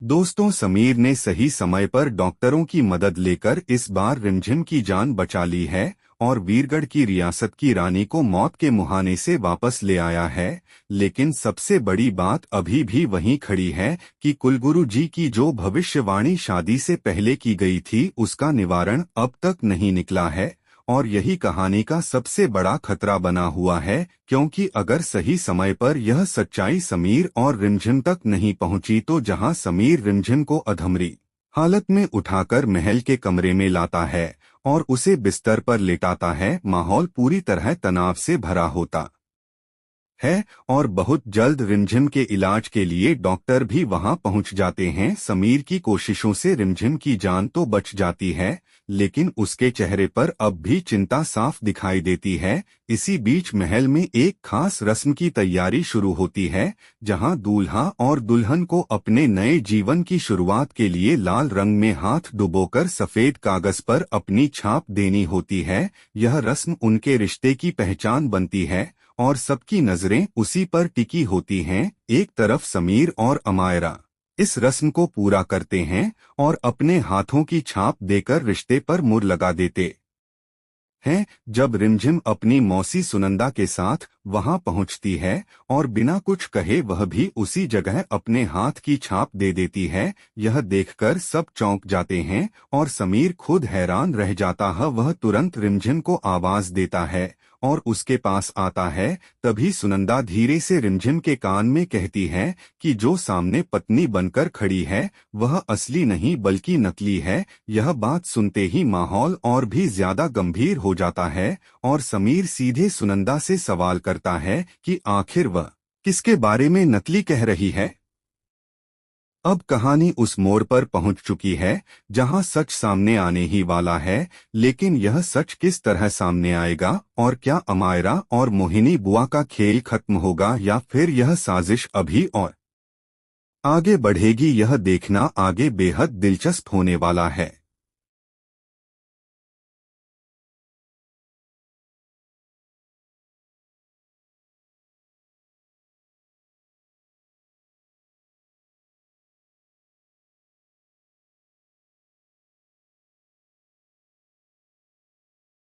दोस्तों, समीर ने सही समय पर डॉक्टरों की मदद लेकर इस बार रिमझिम की जान बचा ली है और वीरगढ़ की रियासत की रानी को मौत के मुहाने से वापस ले आया है। लेकिन सबसे बड़ी बात अभी भी वहीं खड़ी है कि कुलगुरु जी की जो भविष्यवाणी शादी से पहले की गई थी, उसका निवारण अब तक नहीं निकला है। और यही कहानी का सबसे बड़ा खतरा बना हुआ है, क्योंकि अगर सही समय पर यह सच्चाई समीर और रिमझिम तक नहीं पहुंची तो जहां समीर रिमझिम को अधमरी हालत में उठाकर महल के कमरे में लाता है और उसे बिस्तर पर लेटाता है, माहौल पूरी तरह तनाव से भरा होता है। और बहुत जल्द रिमझिम के इलाज के लिए डॉक्टर भी वहां पहुंच जाते हैं। समीर की कोशिशों से रिमझिम की जान तो बच जाती है, लेकिन उसके चेहरे पर अब भी चिंता साफ दिखाई देती है। इसी बीच महल में एक खास रस्म की तैयारी शुरू होती है, जहां दूल्हा और दुल्हन को अपने नए जीवन की शुरुआत के लिए लाल रंग में हाथ डुबोकर सफेद कागज पर अपनी छाप देनी होती है। यह रस्म उनके रिश्ते की पहचान बनती है और सबकी नजरें उसी पर टिकी होती हैं। एक तरफ समीर और अमायरा इस रस्म को पूरा करते हैं और अपने हाथों की छाप देकर रिश्ते पर मुहर लगा देते हैं। जब रिमझिम अपनी मौसी सुनंदा के साथ वहां पहुंचती है और बिना कुछ कहे वह भी उसी जगह अपने हाथ की छाप दे देती है, यह देखकर सब चौंक जाते हैं और समीर खुद हैरान रह जाता है। वह तुरंत रिमझिम को आवाज देता है और उसके पास आता है। तभी सुनंदा धीरे से रिमझिम के कान में कहती है कि जो सामने पत्नी बनकर खड़ी है वह असली नहीं बल्कि नकली है। यह बात सुनते ही माहौल और भी ज्यादा गंभीर हो जाता है और समीर सीधे सुनंदा से सवाल करता है कि आखिर वह किसके बारे में नकली कह रही है। अब कहानी उस मोड़ पर पहुंच चुकी है जहां सच सामने आने ही वाला है, लेकिन यह सच किस तरह सामने आएगा और क्या अमायरा और मोहिनी बुआ का खेल खत्म होगा या फिर यह साजिश अभी और आगे बढ़ेगी, यह देखना आगे बेहद दिलचस्प होने वाला है।